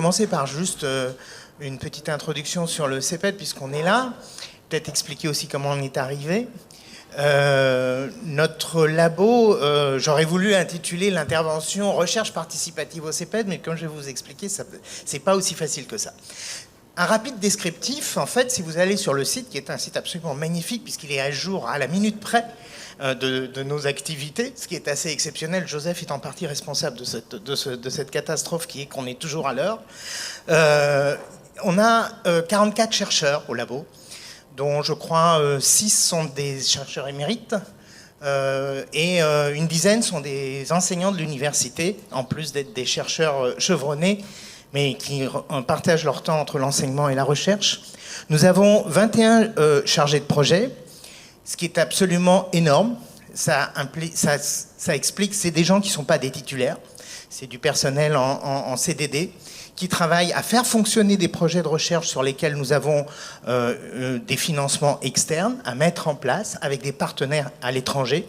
commencer par juste une petite introduction sur le CEPED, puisqu'on est là. Peut-être expliquer aussi comment on est arrivé. Notre labo, j'aurais voulu intituler l'intervention recherche participative au CEPED, mais comme je vais vous expliquer, c'est pas aussi facile que ça. Un rapide descriptif, en fait, si vous allez sur le site, qui est un site absolument magnifique, puisqu'il est à jour à la minute près de nos activités, ce qui est assez exceptionnel. Joseph est en partie responsable de cette catastrophe qui est qu'on est toujours à l'heure. On a 44 chercheurs au labo, dont je crois 6 sont des chercheurs émérites et une dizaine sont des enseignants de l'université, en plus d'être des chercheurs chevronnés, mais qui partagent leur temps entre l'enseignement et la recherche. Nous avons 21 chargés de projet, ce qui est absolument énorme. Ça explique, c'est des gens qui ne sont pas des titulaires, c'est du personnel en CDD, qui travaillent à faire fonctionner des projets de recherche sur lesquels nous avons des financements externes à mettre en place avec des partenaires à l'étranger.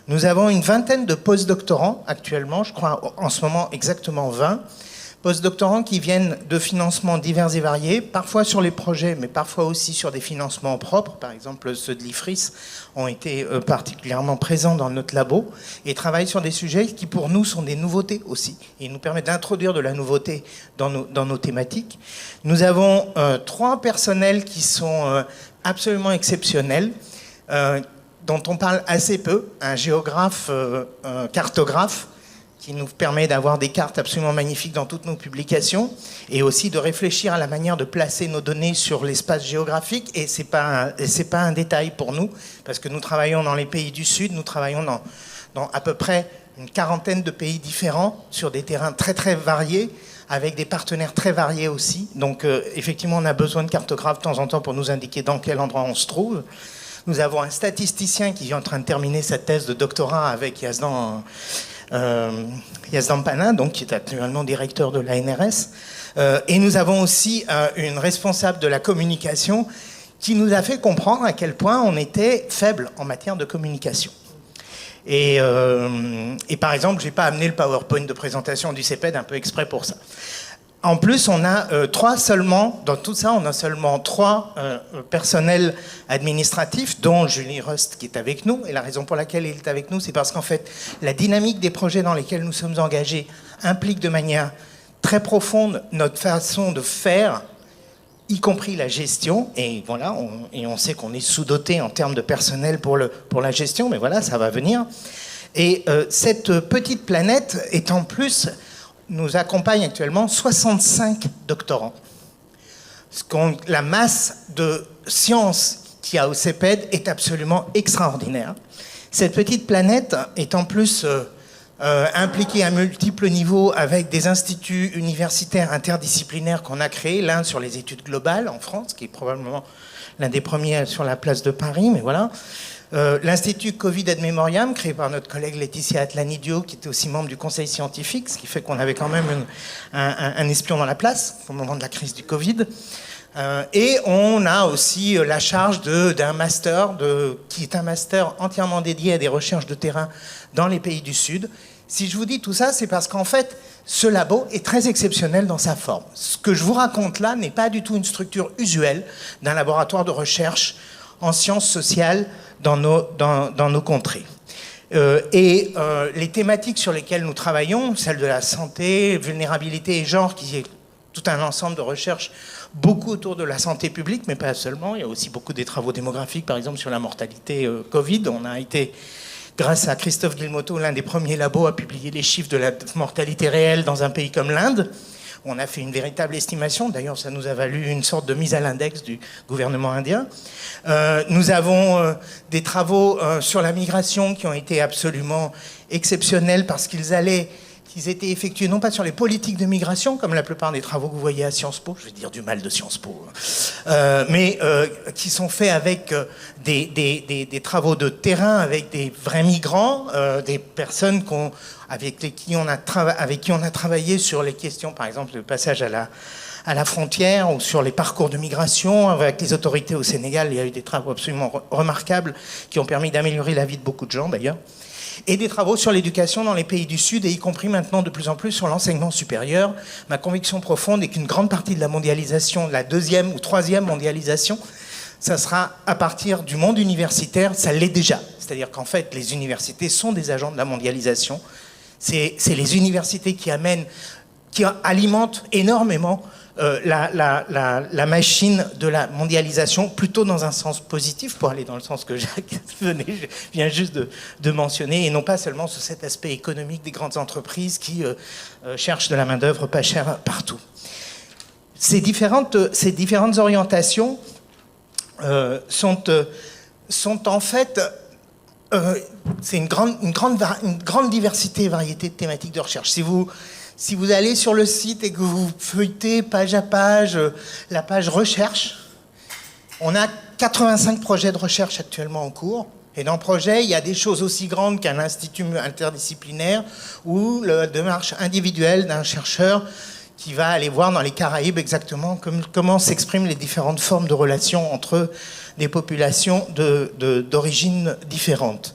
Nous avons une vingtaine de postdoctorants actuellement, je crois en ce moment exactement 20, postdoctorants qui viennent de financements divers et variés, parfois sur les projets, mais parfois aussi sur des financements propres. Par exemple, ceux de l'IFRIS ont été particulièrement présents dans notre labo et travaillent sur des sujets qui, pour nous, sont des nouveautés aussi. Et nous permettent d'introduire de la nouveauté dans nos thématiques. Nous avons 3 personnels qui sont absolument exceptionnels, dont on parle assez peu. Un géographe, un cartographe, qui nous permet d'avoir des cartes absolument magnifiques dans toutes nos publications et aussi de réfléchir à la manière de placer nos données sur l'espace géographique. Et c'est pas un détail pour nous, parce que nous travaillons dans les pays du Sud, nous travaillons dans à peu près une quarantaine de pays différents, sur des terrains très très variés, avec des partenaires très variés aussi. Donc effectivement, on a besoin de cartographes de temps en temps pour nous indiquer dans quel endroit on se trouve. Nous avons un statisticien qui est en train de terminer sa thèse de doctorat avec Yazdan Panin, donc, qui est actuellement directeur de l'ANRS. Et nous avons aussi une responsable de la communication qui nous a fait comprendre à quel point on était faible en matière de communication. Et par exemple, je n'ai pas amené le PowerPoint de présentation du CEPED un peu exprès pour ça. En plus, on a dans tout ça, on a seulement 3 personnels administratifs, dont Julie Rust qui est avec nous. Et la raison pour laquelle il est avec nous, c'est parce qu'en fait, la dynamique des projets dans lesquels nous sommes engagés implique de manière très profonde notre façon de faire, y compris la gestion. Et voilà, on sait qu'on est sous-doté en termes de personnel pour la gestion, mais voilà, ça va venir. Et cette petite planète est en plus... nous accompagne actuellement 65 doctorants. La masse de sciences qu'il y a au CEPED est absolument extraordinaire. Cette petite planète est en plus impliquée à multiples niveaux avec des instituts universitaires interdisciplinaires qu'on a créés, l'un sur les études globales en France, qui est probablement l'un des premiers sur la place de Paris, mais voilà. L'Institut Covid ad Memoriam, créé par notre collègue Laetitia Atlanidio, qui était aussi membre du conseil scientifique, ce qui fait qu'on avait quand même un espion dans la place au moment de la crise du Covid. Et on a aussi la charge d'un master, qui est un master entièrement dédié à des recherches de terrain dans les pays du Sud. Si je vous dis tout ça, c'est parce qu'en fait, ce labo est très exceptionnel dans sa forme. Ce que je vous raconte là n'est pas du tout une structure usuelle d'un laboratoire de recherche en sciences sociales dans nos contrées. Les thématiques sur lesquelles nous travaillons, celles de la santé, vulnérabilité et genre, qui est tout un ensemble de recherches, beaucoup autour de la santé publique, mais pas seulement. Il y a aussi beaucoup des travaux démographiques, par exemple sur la mortalité Covid. On a été, grâce à Christophe Guillemotto, l'un des premiers labos à publier les chiffres de la mortalité réelle dans un pays comme l'Inde. On a fait une véritable estimation, d'ailleurs ça nous a valu une sorte de mise à l'index du gouvernement indien. Nous avons des travaux sur la migration qui ont été absolument exceptionnels parce qu'ils étaient effectués non pas sur les politiques de migration, comme la plupart des travaux que vous voyez à Sciences Po, je vais dire du mal de Sciences Po, mais qui sont faits avec des travaux de terrain, avec des vrais migrants, des personnes avec qui on a travaillé sur les questions, par exemple, le passage à la frontière ou sur les parcours de migration. Avec les autorités au Sénégal, il y a eu des travaux absolument remarquables qui ont permis d'améliorer la vie de beaucoup de gens, d'ailleurs. et des travaux sur l'éducation dans les pays du Sud, et y compris maintenant de plus en plus sur l'enseignement supérieur. Ma conviction profonde est qu'une grande partie de la mondialisation, la deuxième ou troisième mondialisation, ça sera à partir du monde universitaire, ça l'est déjà. C'est-à-dire qu'en fait, les universités sont des agents de la mondialisation. C'est les universités qui alimentent énormément la machine de la mondialisation, plutôt dans un sens positif, pour aller dans le sens que Jacques vient juste de mentionner, et non pas seulement sur cet aspect économique des grandes entreprises qui cherchent de la main-d'œuvre pas chère partout. Ces différentes orientations sont en fait... c'est une grande diversité et variété de thématiques de recherche. Si vous allez sur le site et que vous feuilletez page à page la page recherche, on a 85 projets de recherche actuellement en cours. Et dans le projet, il y a des choses aussi grandes qu'un institut interdisciplinaire ou la démarche individuelle d'un chercheur qui va aller voir dans les Caraïbes exactement comment s'expriment les différentes formes de relations entre des populations d'origines différentes.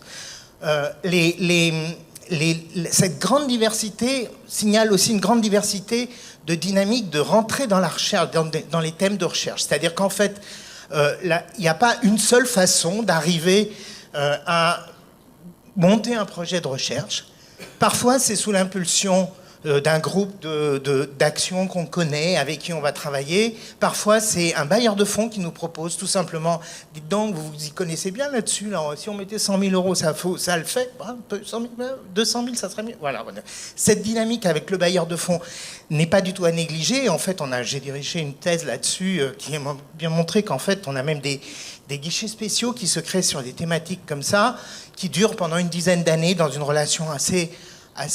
Cette grande diversité signale aussi une grande diversité de dynamiques de rentrée dans la recherche, dans les thèmes de recherche. C'est-à-dire qu'en fait, il n'y a pas une seule façon d'arriver à monter un projet de recherche. Parfois, c'est sous l'impulsion d'un groupe d'actions qu'on connaît, avec qui on va travailler. Parfois, c'est un bailleur de fonds qui nous propose tout simplement, dites donc, vous vous y connaissez bien là-dessus, là, si on mettait 100 000 euros, ça le fait, 200 000, ça serait mieux. Voilà. Cette dynamique avec le bailleur de fonds n'est pas du tout à négliger. En fait, j'ai dirigé une thèse là-dessus qui a bien montré qu'en fait, on a même des guichets spéciaux qui se créent sur des thématiques comme ça, qui durent pendant une dizaine d'années dans une relation assez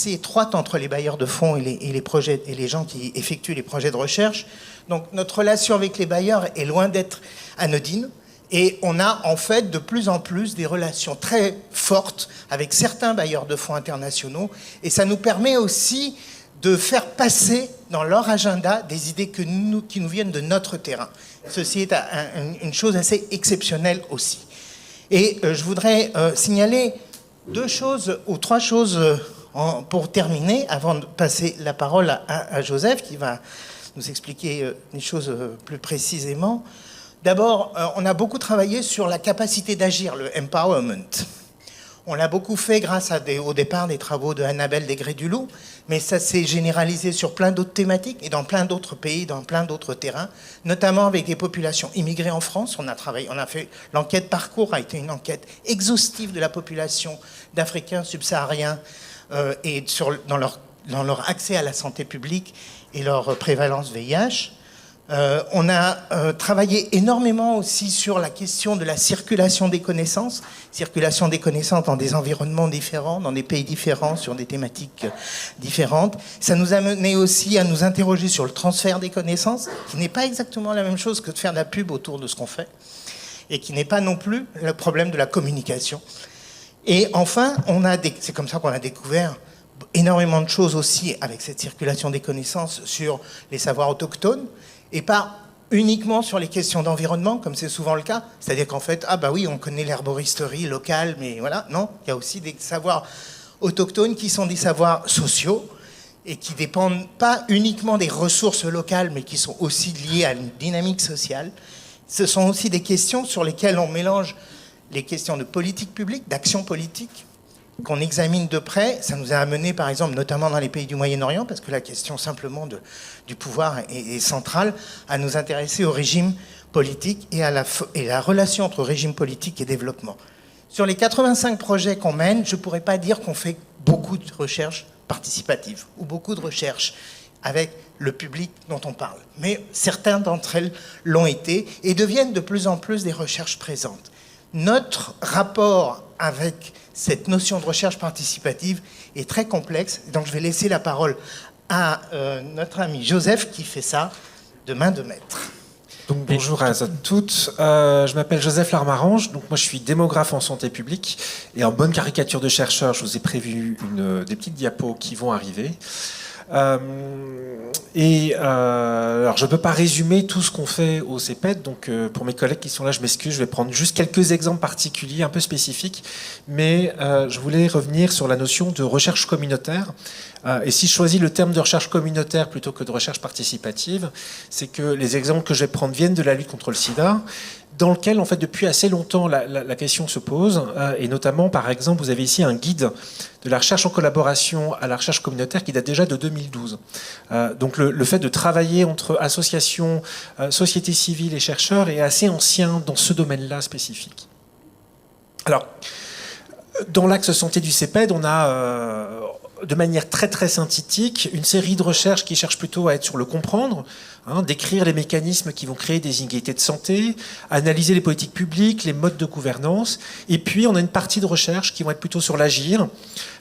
étroite entre les bailleurs de fonds et les gens qui effectuent les projets de recherche. Donc notre relation avec les bailleurs est loin d'être anodine, et on a en fait de plus en plus des relations très fortes avec certains bailleurs de fonds internationaux, et ça nous permet aussi de faire passer dans leur agenda des idées qui nous viennent de notre terrain. Ceci est une chose assez exceptionnelle aussi. Et je voudrais signaler deux choses ou trois choses pour terminer, avant de passer la parole à Joseph, qui va nous expliquer les choses plus précisément. D'abord, on a beaucoup travaillé sur la capacité d'agir, le empowerment. On l'a beaucoup fait grâce au départ des travaux de Annabelle Degré-Duloup, mais ça s'est généralisé sur plein d'autres thématiques et dans plein d'autres pays, dans plein d'autres terrains, notamment avec des populations immigrées en France. On a fait l'enquête Parcours, a été une enquête exhaustive de la population d'Africains subsahariens et dans leur accès à la santé publique et leur prévalence VIH. On a travaillé énormément aussi sur la question de la circulation des connaissances dans des environnements différents, dans des pays différents, sur des thématiques différentes. Ça nous a mené aussi à nous interroger sur le transfert des connaissances, qui n'est pas exactement la même chose que de faire de la pub autour de ce qu'on fait, et qui n'est pas non plus le problème de la communication. Et enfin, c'est comme ça qu'on a découvert énormément de choses aussi avec cette circulation des connaissances sur les savoirs autochtones, et pas uniquement sur les questions d'environnement, comme c'est souvent le cas. C'est-à-dire qu'en fait, on connaît l'herboristerie locale, mais voilà, non, il y a aussi des savoirs autochtones qui sont des savoirs sociaux et qui dépendent pas uniquement des ressources locales, mais qui sont aussi liés à une dynamique sociale. Ce sont aussi des questions sur lesquelles on mélange les questions de politique publique, d'action politique, qu'on examine de près. Ça nous a amené, par exemple, notamment dans les pays du Moyen-Orient, parce que la question simplement du pouvoir est centrale, à nous intéresser au régime politique et à la relation entre régime politique et développement. Sur les 85 projets qu'on mène, je ne pourrais pas dire qu'on fait beaucoup de recherche participative ou beaucoup de recherche avec le public dont on parle. Mais certains d'entre elles l'ont été et deviennent de plus en plus des recherches présentes. Notre rapport avec cette notion de recherche participative est très complexe, donc je vais laisser la parole à notre ami Joseph qui fait ça de main de maître. Donc, bonjour à toutes, je m'appelle Joseph Larmarange, donc moi je suis démographe en santé publique et en bonne caricature de chercheur, je vous ai prévu des petites diapos qui vont arriver. Alors, je ne peux pas résumer tout ce qu'on fait au CEPED, donc pour mes collègues qui sont là, je m'excuse, je vais prendre juste quelques exemples particuliers, un peu spécifiques, mais je voulais revenir sur la notion de recherche communautaire. Et si je choisis le terme de recherche communautaire plutôt que de recherche participative, c'est que les exemples que je vais prendre viennent de la lutte contre le sida, dans lequel, en fait, depuis assez longtemps, la question se pose, et notamment, par exemple, vous avez ici un guide de la recherche en collaboration à la recherche communautaire qui date déjà de 2012. Donc le fait de travailler entre associations, sociétés civiles et chercheurs est assez ancien dans ce domaine-là spécifique. Alors, dans l'axe santé du CEPED, on a, de manière très très synthétique, une série de recherches qui cherchent plutôt à être sur le comprendre, décrire les mécanismes qui vont créer des inégalités de santé, analyser les politiques publiques, les modes de gouvernance, et puis on a une partie de recherche qui vont être plutôt sur l'agir.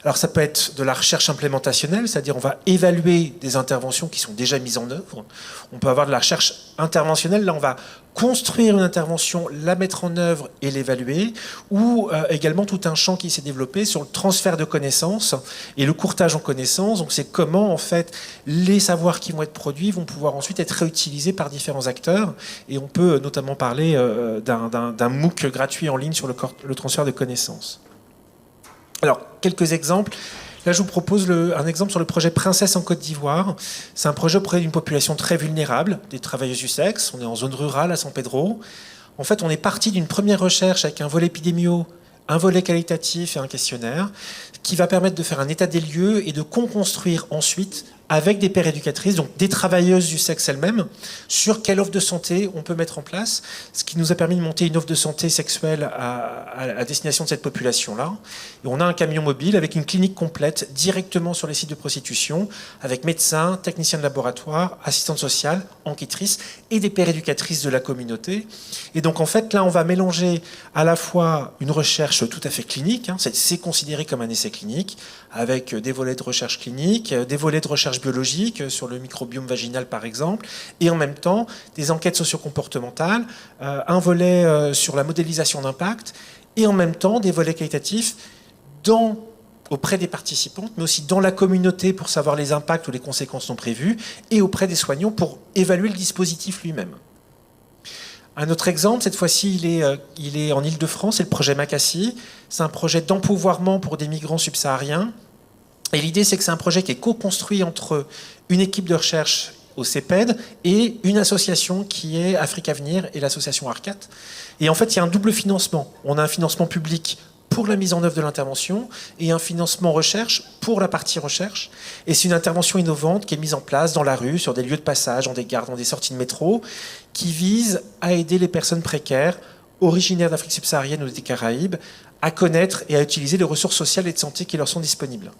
Alors ça peut être de la recherche implémentationnelle, c'est-à-dire on va évaluer des interventions qui sont déjà mises en œuvre. On peut avoir de la recherche interventionnelle, là on va construire une intervention, la mettre en œuvre et l'évaluer, ou également tout un champ qui s'est développé sur le transfert de connaissances et le courtage en connaissances. Donc c'est comment en fait les savoirs qui vont être produits vont pouvoir ensuite être réutilisés par différents acteurs, et on peut notamment parler d'un MOOC gratuit en ligne sur le transfert de connaissances. Alors, quelques exemples. Là, je vous propose un exemple sur le projet Princesse en Côte d'Ivoire. C'est un projet auprès d'une population très vulnérable, des travailleuses du sexe. On est en zone rurale à San Pedro. En fait, on est parti d'une première recherche avec un volet épidémio, un volet qualitatif et un questionnaire, qui va permettre de faire un état des lieux et de construire ensuite, avec des pères éducatrices, donc des travailleuses du sexe elles-mêmes, sur quelle offre de santé on peut mettre en place, ce qui nous a permis de monter une offre de santé sexuelle à destination de cette population-là. Et on a un camion mobile avec une clinique complète directement sur les sites de prostitution, avec médecins, techniciens de laboratoire, assistantes sociales, enquêtrices et des pères éducatrices de la communauté. Et donc en fait, là, on va mélanger à la fois une recherche tout à fait clinique, c'est considéré comme un essai clinique, avec des volets de recherche clinique, des volets de recherche biologique sur le microbiome vaginal par exemple, et en même temps des enquêtes socio-comportementales, un volet sur la modélisation d'impact, et en même temps des volets qualitatifs auprès des participantes, mais aussi dans la communauté pour savoir les impacts ou les conséquences non prévues, et auprès des soignants pour évaluer le dispositif lui-même. Un autre exemple, cette fois-ci, il est en Île-de-France, c'est le projet Macassi. C'est un projet d'empouvoirment pour des migrants subsahariens. Et l'idée, c'est que c'est un projet qui est co-construit entre une équipe de recherche au CEPED et une association qui est Afrique Avenir et l'association ARCAT. Et en fait, il y a un double financement. On a un financement public pour la mise en œuvre de l'intervention et un financement recherche pour la partie recherche. Et c'est une intervention innovante qui est mise en place dans la rue, sur des lieux de passage, dans des gares, dans des sorties de métro, qui vise à aider les personnes précaires, originaires d'Afrique subsaharienne ou des Caraïbes, à connaître et à utiliser les ressources sociales et de santé qui leur sont disponibles.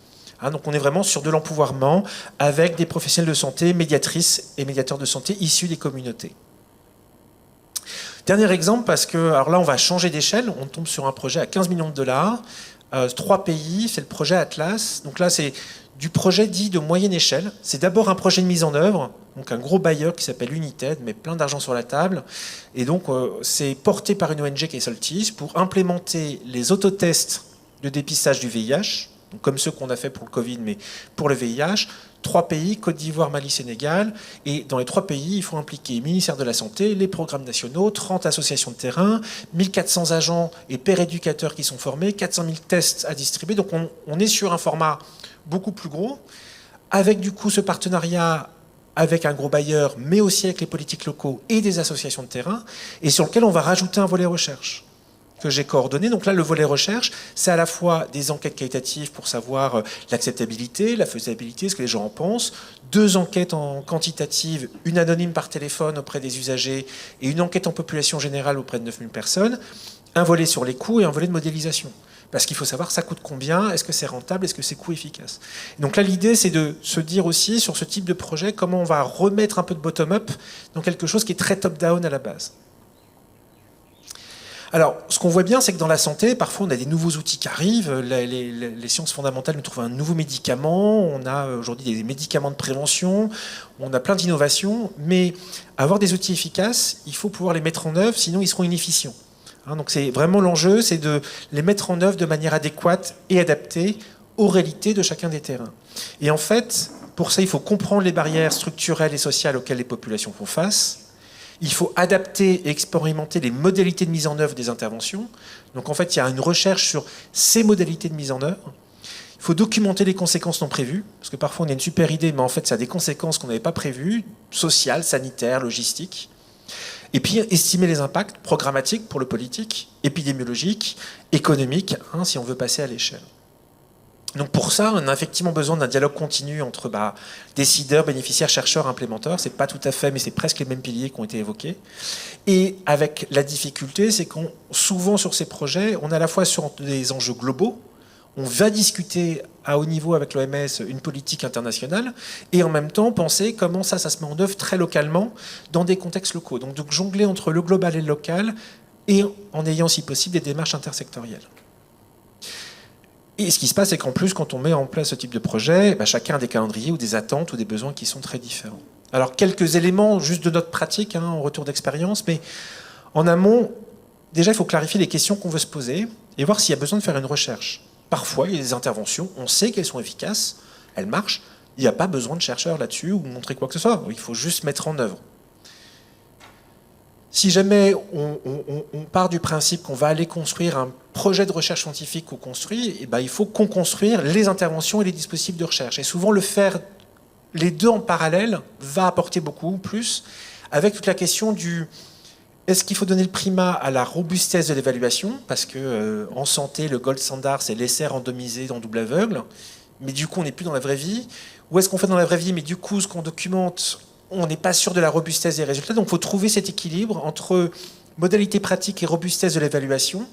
Donc on est vraiment sur de l'empouvoirment avec des professionnels de santé, médiatrices et médiateurs de santé issus des communautés. Dernier exemple, parce que alors là on va changer d'échelle, on tombe sur un projet à 15 millions de dollars, 3 pays, c'est le projet Atlas. Donc là c'est du projet dit de moyenne échelle. C'est d'abord un projet de mise en œuvre, donc un gros bailleur qui s'appelle United, met plein d'argent sur la table. Et donc c'est porté par une ONG qui est Soltis pour implémenter les autotests de dépistage du VIH, donc comme ceux qu'on a fait pour le Covid, mais pour le VIH. 3 pays, Côte d'Ivoire, Mali, Sénégal. Et dans les 3 pays, il faut impliquer le ministère de la Santé, les programmes nationaux, 30 associations de terrain, 1400 agents et pères éducateurs qui sont formés, 400 000 tests à distribuer. Donc on est sur un format beaucoup plus gros, avec du coup ce partenariat avec un gros bailleur, mais aussi avec les politiques locaux et des associations de terrain, et sur lequel on va rajouter un volet recherche que j'ai coordonné. Donc là, le volet recherche, c'est à la fois des enquêtes qualitatives pour savoir l'acceptabilité, la faisabilité, ce que les gens en pensent, 2 enquêtes en quantitative, une anonyme par téléphone auprès des usagers et une enquête en population générale auprès de 9000 personnes, un volet sur les coûts et un volet de modélisation. Parce qu'il faut savoir ça coûte combien, est-ce que c'est rentable, est-ce que c'est coût efficace. Donc là, l'idée, c'est de se dire aussi, sur ce type de projet, comment on va remettre un peu de bottom-up dans quelque chose qui est très top-down à la base. Alors, ce qu'on voit bien, c'est que dans la santé, parfois, on a des nouveaux outils qui arrivent. Les sciences fondamentales nous trouvent un nouveau médicament. On a aujourd'hui des médicaments de prévention. On a plein d'innovations. Mais avoir des outils efficaces, il faut pouvoir les mettre en œuvre, sinon ils seront inefficients. Donc c'est vraiment l'enjeu, c'est de les mettre en œuvre de manière adéquate et adaptée aux réalités de chacun des terrains. Et en fait, Pour ça, il faut comprendre les barrières structurelles et sociales auxquelles les populations font face. Il faut adapter et expérimenter les modalités de mise en œuvre des interventions. Donc en fait, il y a une recherche sur ces modalités de mise en œuvre. Il faut documenter les conséquences non prévues, parce que parfois on a une super idée, mais en fait ça a des conséquences qu'on n'avait pas prévues, sociales, sanitaires, logistiques. Et puis estimer les impacts programmatiques pour le politique, épidémiologiques, économiques, si on veut passer à l'échelle. Donc pour ça, on a effectivement besoin d'un dialogue continu entre décideurs, bénéficiaires, chercheurs, implémenteurs. C'est pas tout à fait, mais c'est presque les mêmes piliers qui ont été évoqués. Et avec la difficulté, c'est qu'on souvent sur ces projets, on est à la fois sur des enjeux globaux. On va discuter à haut niveau avec l'OMS une politique internationale et en même temps penser comment ça se met en œuvre très localement dans des contextes locaux. Donc jongler entre le global et le local et en ayant si possible des démarches intersectorielles. Et ce qui se passe, c'est qu'en plus, quand on met en place ce type de projet, chacun a des calendriers ou des attentes ou des besoins qui sont très différents. Alors, quelques éléments juste de notre pratique, en retour d'expérience, mais en amont, déjà, il faut clarifier les questions qu'on veut se poser et voir s'il y a besoin de faire une recherche. Parfois, il y a des interventions, on sait qu'elles sont efficaces, elles marchent, il n'y a pas besoin de chercheurs là-dessus ou de montrer quoi que ce soit, il faut juste mettre en œuvre. Si jamais on part du principe qu'on va aller construire un projet de recherche scientifique qu'on construit, il faut qu'on construise les interventions et les dispositifs de recherche. Et souvent, le faire les deux en parallèle va apporter beaucoup plus, avec toute la question du... Est-ce qu'il faut donner le primat à la robustesse de l'évaluation? Parce que en santé, le gold standard, c'est l'essai randomisé en double aveugle. Mais du coup, on n'est plus dans la vraie vie. Ou est-ce qu'on fait dans la vraie vie, mais du coup, ce qu'on documente, on n'est pas sûr de la robustesse des résultats. Donc, il faut trouver cet équilibre entre modalité pratique et robustesse de l'évaluation.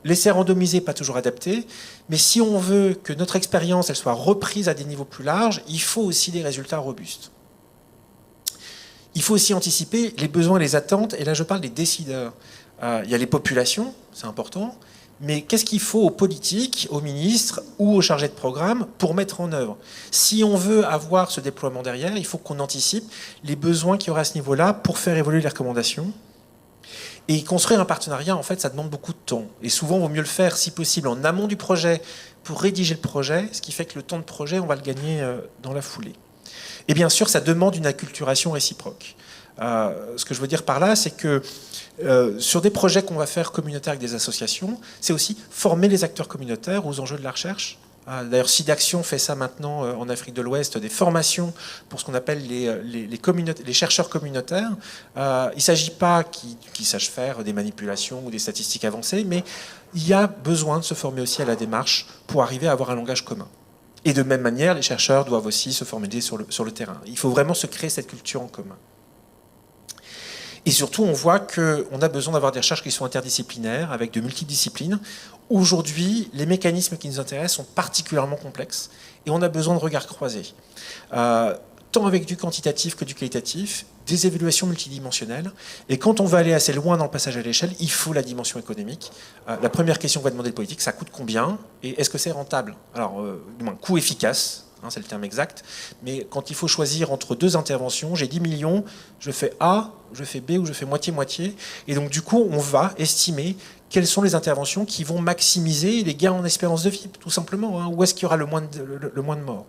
L'essai randomisé, pas toujours adapté. Mais si on veut que notre expérience elle soit reprise à des niveaux plus larges, il faut aussi des résultats robustes. Il faut aussi anticiper les besoins et les attentes, et là je parle des décideurs. Il y a les populations, c'est important, mais qu'est-ce qu'il faut aux politiques, aux ministres ou aux chargés de programme pour mettre en œuvre? Si on veut avoir ce déploiement derrière, il faut qu'on anticipe les besoins qu'il y aura à ce niveau-là pour faire évoluer les recommandations. Et construire un partenariat, en fait, ça demande beaucoup de temps. Et souvent, il vaut mieux le faire, si possible, en amont du projet pour rédiger le projet, ce qui fait que le temps de projet, on va le gagner dans la foulée. Et bien sûr, ça demande une acculturation réciproque. Ce que je veux dire par là, c'est que sur des projets qu'on va faire communautaires avec des associations, c'est aussi former les acteurs communautaires aux enjeux de la recherche. D'ailleurs, SIDAction fait ça maintenant en Afrique de l'Ouest, des formations pour ce qu'on appelle les chercheurs communautaires. Il ne s'agit pas qu'ils sachent faire des manipulations ou des statistiques avancées, mais il y a besoin de se former aussi à la démarche pour arriver à avoir un langage commun. Et de même manière, les chercheurs doivent aussi se former sur le terrain. Il faut vraiment se créer cette culture en commun. Et surtout, on voit qu'on a besoin d'avoir des recherches qui sont interdisciplinaires, avec de multidisciplines. Aujourd'hui, les mécanismes qui nous intéressent sont particulièrement complexes, et on a besoin de regards croisés. Tant avec du quantitatif que du qualitatif, des évaluations multidimensionnelles. Et quand on va aller assez loin dans le passage à l'échelle, il faut la dimension économique. La première question que va demander le politique, ça coûte combien et est-ce que c'est rentable? Alors, du moins, coût efficace, c'est le terme exact. Mais quand il faut choisir entre deux interventions, j'ai 10 millions, je fais A, je fais B ou je fais moitié-moitié. Et donc, du coup, on va estimer quelles sont les interventions qui vont maximiser les gains en espérance de vie, tout simplement. Où est-ce qu'il y aura le moins de morts?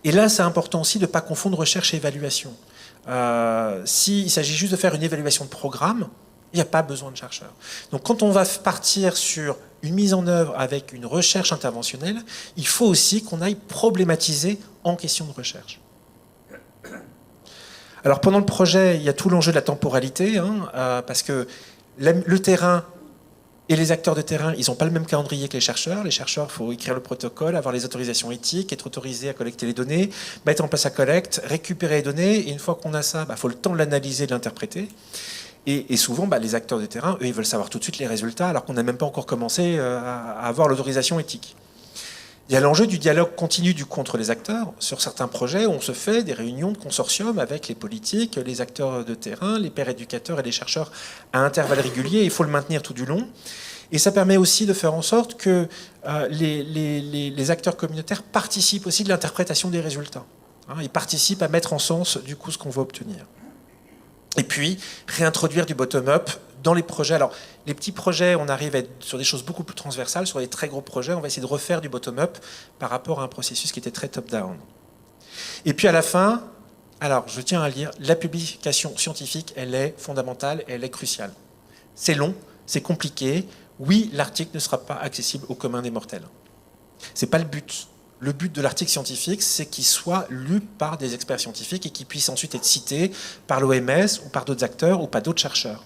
Et là, c'est important aussi de ne pas confondre recherche et évaluation. S'il s'agit juste de faire une évaluation de programme, il n'y a pas besoin de chercheurs. Donc quand on va partir sur une mise en œuvre avec une recherche interventionnelle, il faut aussi qu'on aille problématiser en question de recherche. Alors pendant le projet, il y a tout l'enjeu de la temporalité, parce que le terrain et les acteurs de terrain, ils n'ont pas le même calendrier que les chercheurs. Les chercheurs, il faut écrire le protocole, avoir les autorisations éthiques, être autorisé à collecter les données, mettre en place la collecte, récupérer les données. Et une fois qu'on a ça, il faut le temps de l'analyser, de l'interpréter. Et souvent, les acteurs de terrain, eux, ils veulent savoir tout de suite les résultats, alors qu'on n'a même pas encore commencé à avoir l'autorisation éthique. Il y a l'enjeu du dialogue continu entre les acteurs. Sur certains projets, on se fait des réunions de consortium avec les politiques, les acteurs de terrain, les pairs éducateurs et les chercheurs à intervalles réguliers. Il faut le maintenir tout du long. Et ça permet aussi de faire en sorte que les acteurs communautaires participent aussi de l'interprétation des résultats. Ils participent à mettre en sens, du coup, ce qu'on va obtenir. Et puis, réintroduire du bottom-up dans les projets, alors les petits projets, on arrive à être sur des choses beaucoup plus transversales. Sur les très gros projets, on va essayer de refaire du bottom-up par rapport à un processus qui était très top-down. Et puis à la fin, alors je tiens à lire, la publication scientifique, elle est fondamentale, elle est cruciale. C'est long, c'est compliqué. Oui, l'article ne sera pas accessible au commun des mortels. C'est pas le but. Le but de l'article scientifique, c'est qu'il soit lu par des experts scientifiques et qu'il puisse ensuite être cité par l'OMS ou par d'autres acteurs ou par d'autres chercheurs.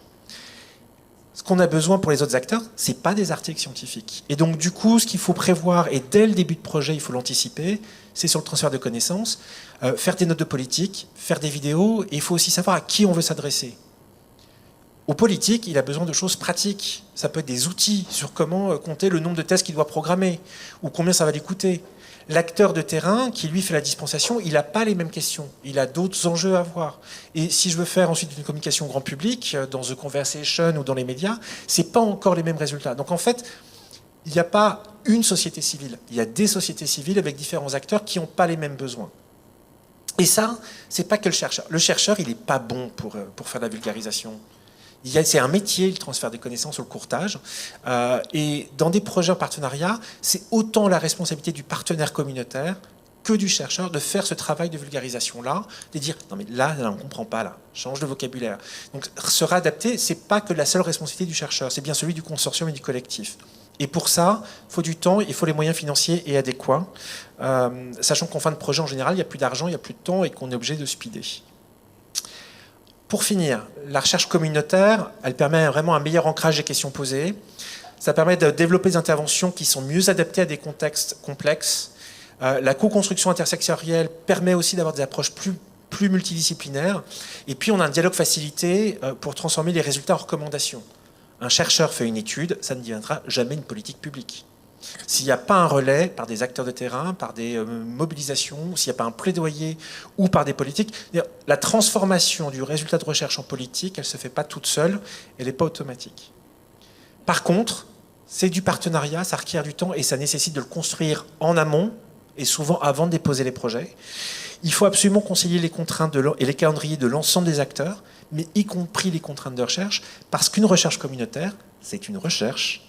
Ce qu'on a besoin pour les autres acteurs, ce n'est pas des articles scientifiques. Et donc, du coup, ce qu'il faut prévoir, et dès le début de projet, il faut l'anticiper, c'est sur le transfert de connaissances, faire des notes de politique, faire des vidéos, et il faut aussi savoir à qui on veut s'adresser. Au politique, il a besoin de choses pratiques. Ça peut être des outils sur comment compter le nombre de tests qu'il doit programmer, ou combien ça va lui coûter. L'acteur de terrain qui, lui, fait la dispensation, il n'a pas les mêmes questions. Il a d'autres enjeux à voir. Et si je veux faire ensuite une communication grand public, dans The Conversation ou dans les médias, ce n'est pas encore les mêmes résultats. Donc en fait, il n'y a pas une société civile. Il y a des sociétés civiles avec différents acteurs qui n'ont pas les mêmes besoins. Et ça, ce n'est pas que le chercheur. Le chercheur, il n'est pas bon pour faire de la vulgarisation. C'est un métier, le transfert des connaissances ou le courtage. Et dans des projets en partenariat, c'est autant la responsabilité du partenaire communautaire que du chercheur de faire ce travail de vulgarisation-là, de dire « non mais là, on ne comprend pas, là, change de vocabulaire ». Donc se réadapter, ce n'est pas que la seule responsabilité du chercheur, c'est bien celui du consortium et du collectif. Et pour ça, il faut du temps, il faut les moyens financiers et adéquats, sachant qu'en fin de projet, en général, il n'y a plus d'argent, il n'y a plus de temps et qu'on est obligé de speeder. Pour finir, la recherche communautaire, elle permet vraiment un meilleur ancrage des questions posées. Ça permet de développer des interventions qui sont mieux adaptées à des contextes complexes. La co-construction intersectorielle permet aussi d'avoir des approches plus multidisciplinaires. Et puis, on a un dialogue facilité pour transformer les résultats en recommandations. Un chercheur fait une étude, ça ne deviendra jamais une politique publique. S'il n'y a pas un relais par des acteurs de terrain, par des mobilisations, s'il n'y a pas un plaidoyer ou par des politiques, la transformation du résultat de recherche en politique, elle ne se fait pas toute seule, elle n'est pas automatique. Par contre, c'est du partenariat, ça requiert du temps et ça nécessite de le construire en amont et souvent avant de déposer les projets. Il faut absolument concilier les contraintes et les calendriers de l'ensemble des acteurs, mais y compris les contraintes de recherche, parce qu'une recherche communautaire, c'est une recherche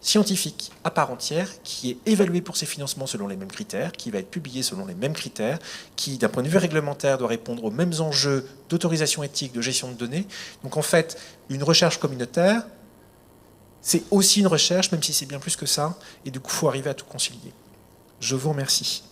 scientifique à part entière, qui est évaluée pour ses financements selon les mêmes critères, qui va être publiée selon les mêmes critères, qui, d'un point de vue réglementaire, doit répondre aux mêmes enjeux d'autorisation éthique, de gestion de données. Donc en fait, une recherche communautaire, c'est aussi une recherche, même si c'est bien plus que ça, et du coup, il faut arriver à tout concilier. Je vous remercie.